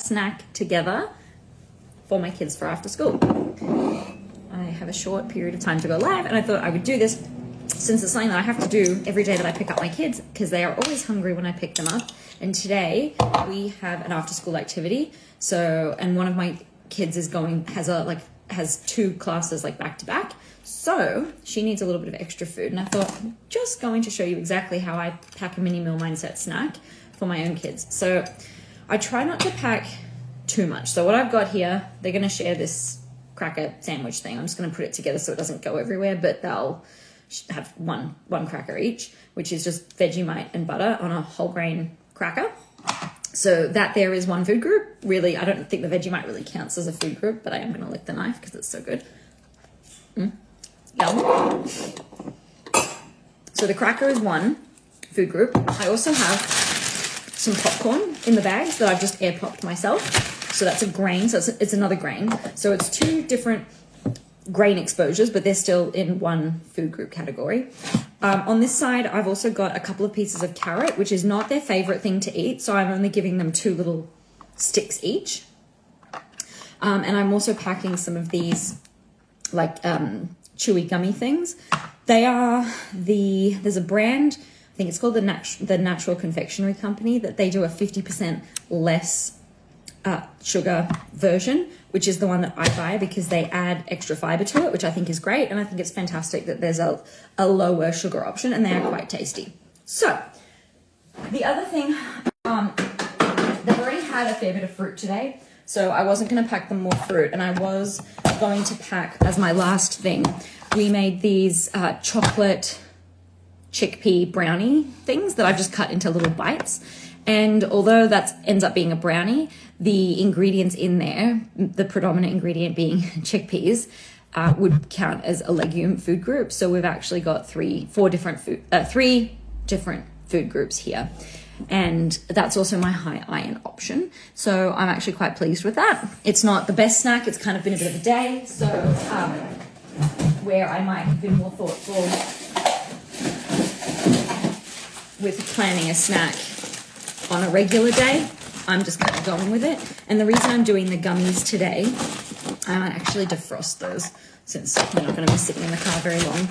snack together for my kids for after school. I have a short period of time to go live, and I thought I would do this since it's something that I have to do every day that I pick up my kids, because they are always hungry when I pick them up. And today we have an after school activity. So, and one of my kids is has two classes like back to back. So she needs a little bit of extra food. And I thought, I'm just going to show you exactly how I pack a mini meal mindset snack for my own kids. So I try not to pack too much. So what I've got here, they're going to share this cracker sandwich thing. I'm just going to put it together so it doesn't go everywhere, but they'll have one cracker each, which is just Vegemite and butter on a whole grain cracker. So that there is one food group. Really, I don't think the Vegemite really counts as a food group, but I am going to lick the knife because it's so good. Yum. So the cracker is one food group. I also have some popcorn in the bags that I've just air popped myself. So that's a grain, so it's another grain. So it's two different grain exposures, but they're still in one food group category. On this side, I've also got a couple of pieces of carrot, which is not their favorite thing to eat. So I'm only giving them 2 little sticks each. And I'm also packing some of these like chewy gummy things. They are there's a brand, I think it's called the Natural Confectionery Company, that they do a 50% less sugar version, which is the one that I buy because they add extra fiber to it, which I think is great. And I think it's fantastic that there's a lower sugar option, and they are quite tasty. So the other thing, they've already had a fair bit of fruit today, so I wasn't going to pack them more fruit, and I was going to pack as my last thing. We made these chocolate chickpea brownie things that I've just cut into little bites. And although that ends up being a brownie, the ingredients in there, the predominant ingredient being chickpeas, would count as a legume food group. So we've actually got three different food groups here. And that's also my high iron option. So I'm actually quite pleased with that. It's not the best snack. It's kind of been a bit of a day. So where I might have been more thoughtful with planning a snack on a regular day, I'm just kind of going with it. And the reason I'm doing the gummies today, I might actually defrost those since we're not going to be sitting in the car very long.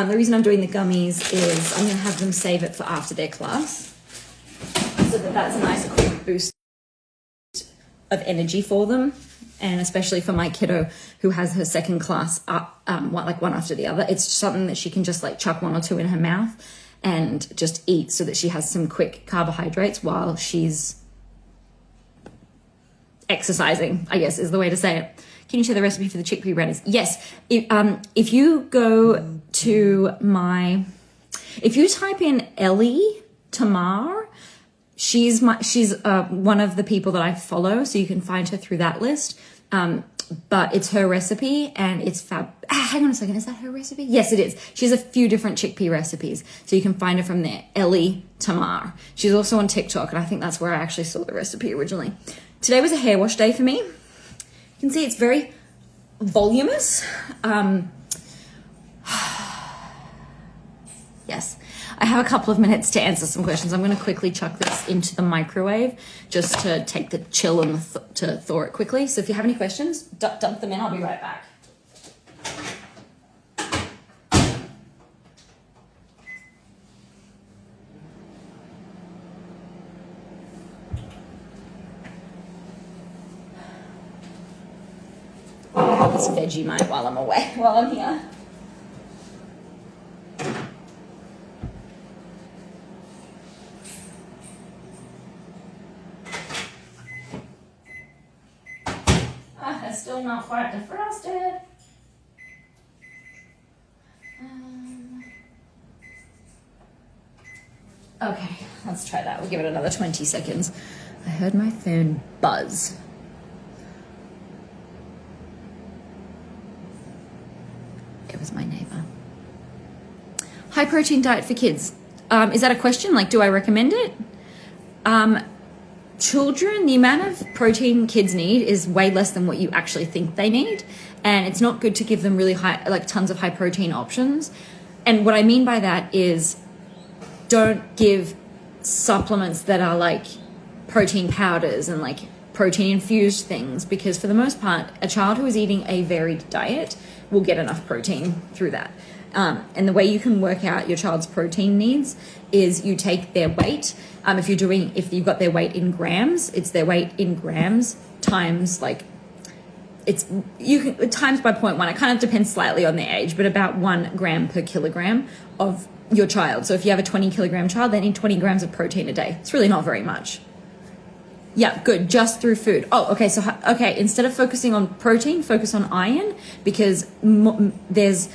The reason I'm doing the gummies is I'm going to have them save it for after their class, so that's a nice quick boost of energy for them. And especially for my kiddo who has her second class one after the other, it's something that she can just like chuck 1 or 2 in her mouth and just eat, so that she has some quick carbohydrates while she's exercising, I guess is the way to say it. Can you share the recipe for the chickpea brownies? Yes. If you go to if you type in Ellie Tamar, she's one of the people that I follow, so you can find her through that list. But it's her recipe, and it's fab. Hang on a second, is that her recipe? Yes, it is. She has a few different chickpea recipes, so you can find her from there. Ellie Tamar. She's also on TikTok, and I think that's where I actually saw the recipe originally. Today was a hair wash day for me. You can see it's very voluminous. Yes. I have a couple of minutes to answer some questions. I'm going to quickly chuck this into the microwave just to take the chill and to thaw it quickly. So if you have any questions, dump them in. I'll be right back. This Vegemite while I'm here. It's still not quite defrosted. Okay, let's try that. We'll give it another 20 seconds. I heard my phone buzz. It was my neighbor. High protein diet for kids. Is that a question? Like, do I recommend it? Children, the amount of protein kids need is way less than what you actually think they need. And it's not good to give them really high, like tons of high protein options. And what I mean by that is don't give supplements that are like protein powders and like protein infused things, because for the most part, a child who is eating a varied diet will get enough protein through that. And the way you can work out your child's protein needs is you take their weight. If you've got their weight in grams, it's their weight in grams times times by 0.1. It kind of depends slightly on their age, but about 1 gram per kilogram of your child. So if you have a 20 kilogram child, they need 20 grams of protein a day. It's really not very much. Yeah, good. Just through food. Oh, okay. So, instead of focusing on protein, focus on iron, because there's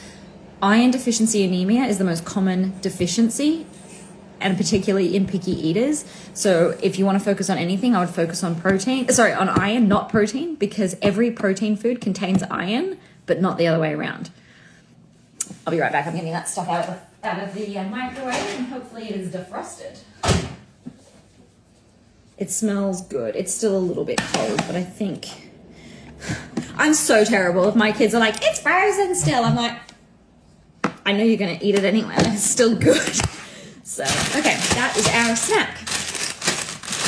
iron deficiency anemia is the most common deficiency, and particularly in picky eaters. So if you want to focus on anything, I would focus on on iron, not protein, because every protein food contains iron, but not the other way around. I'll be right back. I'm getting that stuff out of the microwave, and hopefully it is defrosted. It smells good. It's still a little bit cold, but I think... I'm so terrible if my kids are like, it's frozen still. I'm like, I know you're going to eat it anyway. It's still good. So, okay, that is our snack.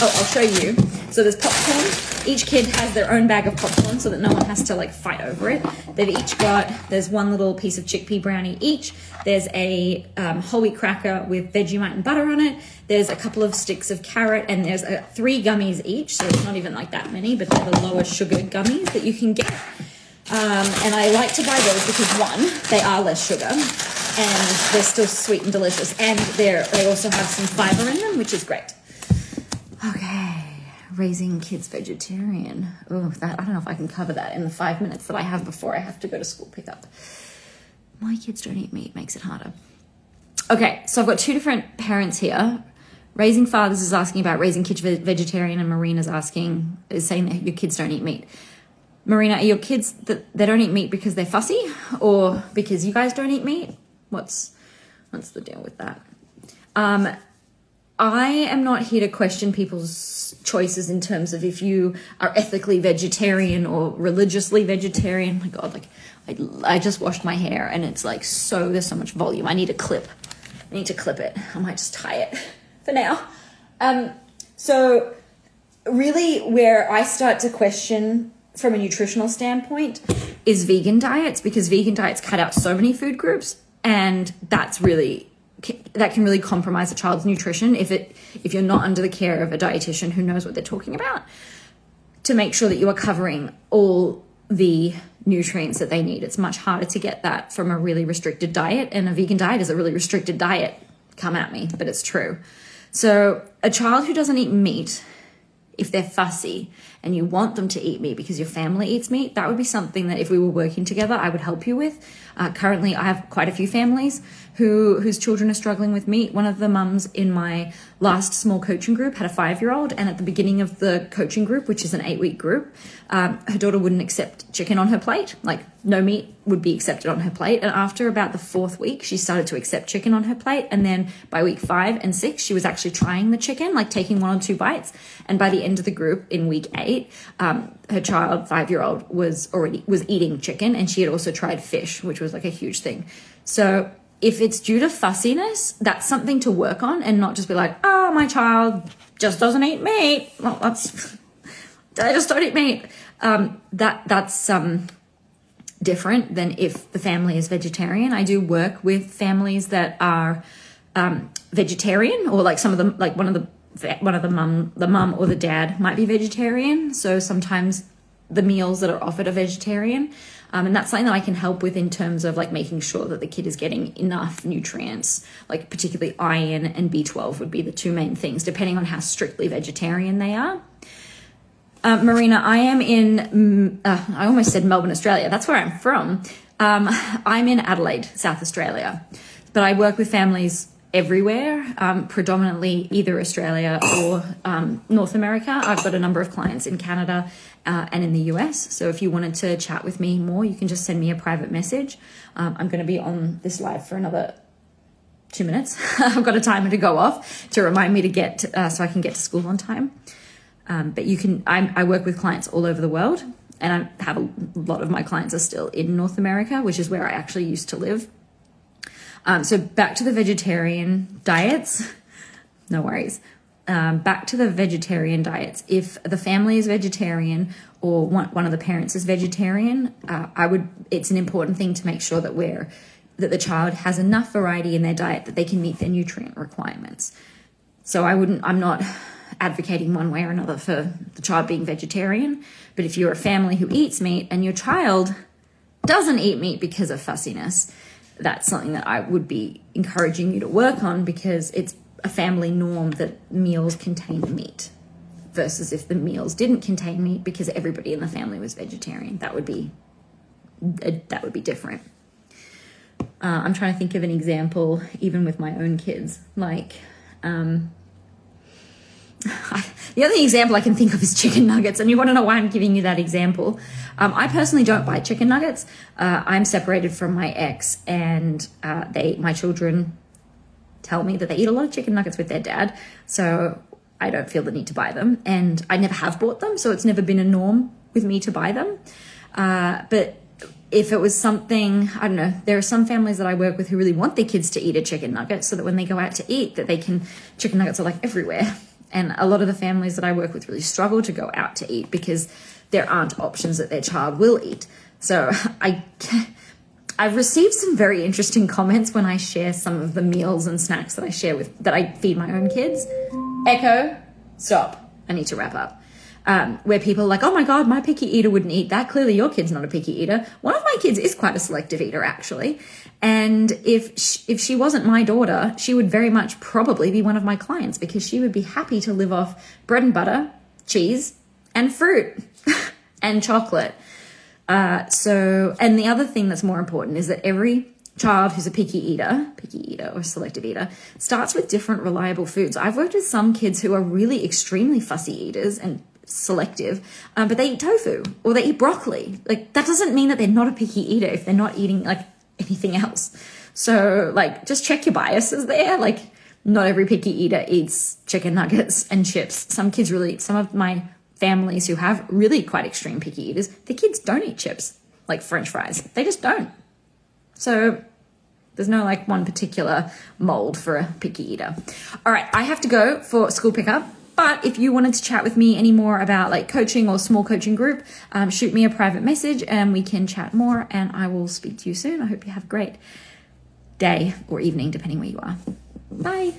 Oh, I'll show you. So there's popcorn. Each kid has their own bag of popcorn so that no one has to like fight over it. There's one little piece of chickpea brownie each. There's a whole wheat cracker with Vegemite and butter on it. There's a couple of sticks of carrot, and there's 3 gummies each. So it's not even like that many, but they're the lower sugar gummies that you can get. And I like to buy those because, one, they are less sugar, and they're still sweet and delicious, and they also have some fiber in them, which is great. Okay, raising kids vegetarian. Oh, I don't know if I can cover that in the 5 minutes that I have before I have to go to school pickup. My kids don't eat meat, makes it harder. Okay, so I've got 2 different parents here. Raising Fathers is asking about raising kids vegetarian, and Marina's is saying that your kids don't eat meat. Marina, are your kids that they don't eat meat because they're fussy, or because you guys don't eat meat? What's the deal with that? I am not here to question people's choices in terms of if you are ethically vegetarian or religiously vegetarian. My God, like I just washed my hair and it's like there's so much volume. I need to clip it. I might just tie it for now. So really where I start to question from a nutritional standpoint is vegan diets, because vegan diets cut out so many food groups, and that can really compromise a child's nutrition if you're not under the care of a dietitian who knows what they're talking about, to make sure that you are covering all the nutrients that they need. It's much harder to get that from a really restricted diet, and a vegan diet is a really restricted diet. Come at me, but it's true. So a child who doesn't eat meat, if they're fussy and you want them to eat meat because your family eats meat, that would be something that if we were working together, I would help you with. Currently, I have quite a few families whose children are struggling with meat. One of the mums in my last small coaching group had a 5-year-old, and at the beginning of the coaching group, which is an 8-week group, her daughter wouldn't accept chicken on her plate. Like, no meat would be accepted on her plate. And after about the 4th week, she started to accept chicken on her plate. And then by week 5 and 6, she was actually trying the chicken, like taking 1 or 2 bites. And by the end of the group in week 8, her child, 5-year-old, was eating chicken, and she had also tried fish, which was like a huge thing. So if it's due to fussiness, that's something to work on, and not just be like, oh, my child just doesn't eat meat. Well, I just don't eat meat. That's different than if the family is vegetarian. I do work with families that are vegetarian, or like some of them, like the mum or the dad might be vegetarian. So sometimes the meals that are offered are vegetarian. And that's something that I can help with in terms of like making sure that the kid is getting enough nutrients, like particularly iron and B12 would be the 2 main things, depending on how strictly vegetarian they are. Marina, I am in, I almost said Melbourne, Australia. That's where I'm from. I'm in Adelaide, South Australia, but I work with families everywhere, predominantly either Australia or North America. I've got a number of clients in Canada and in the US. So if you wanted to chat with me more, you can just send me a private message. I'm going to be on this live for another 2 minutes. I've got a timer to go off to remind me to get so I can get to school on time. But I work with clients all over the world, and I have a lot of my clients are still in North America, which is where I actually used to live. So back to the vegetarian diets, no worries. back to the vegetarian diets. If the family is vegetarian or one of the parents is vegetarian, it's an important thing to make sure that the child has enough variety in their diet that they can meet their nutrient requirements. So I'm not advocating one way or another for the child being vegetarian, but if you're a family who eats meat and your child doesn't eat meat because of fussiness, that's something that I would be encouraging you to work on, because it's a family norm that meals contain meat, versus if the meals didn't contain meat because everybody in the family was vegetarian. That would be different. I'm trying to think of an example, even with my own kids. Like, the only example I can think of is chicken nuggets, and you want to know why I'm giving you that example. I personally don't buy chicken nuggets. I'm separated from my ex, and my children tell me that they eat a lot of chicken nuggets with their dad, so I don't feel the need to buy them, and I never have bought them, so it's never been a norm with me to buy them. But if it was something, I don't know, there are some families that I work with who really want their kids to eat a chicken nugget so that when they go out to eat, that chicken nuggets are like everywhere. And a lot of the families that I work with really struggle to go out to eat because there aren't options that their child will eat. So I've received some very interesting comments when I share some of the meals and snacks that I feed my own kids. Echo, stop. I need to wrap up. Where people are like, oh my God, my picky eater wouldn't eat that. Clearly your kid's not a picky eater. One of my kids is quite a selective eater, actually. And if she wasn't my daughter, she would very much probably be one of my clients, because she would be happy to live off bread and butter, cheese, and fruit and chocolate. And the other thing that's more important is that every child who's a picky eater or selective eater starts with different reliable foods. I've worked with some kids who are really extremely fussy eaters and selective, but they eat tofu or they eat broccoli. Like, that doesn't mean that they're not a picky eater if they're not eating like anything else. So like, just check your biases there. Like, not every picky eater eats chicken nuggets and chips. Some of my families who have really quite extreme picky eaters, the kids don't eat chips like French fries. They just don't. So there's no like one particular mold for a picky eater. All right, I have to go for school pickup. But if you wanted to chat with me any more about like coaching or small coaching group, shoot me a private message and we can chat more, and I will speak to you soon. I hope you have a great day or evening, depending where you are. Bye.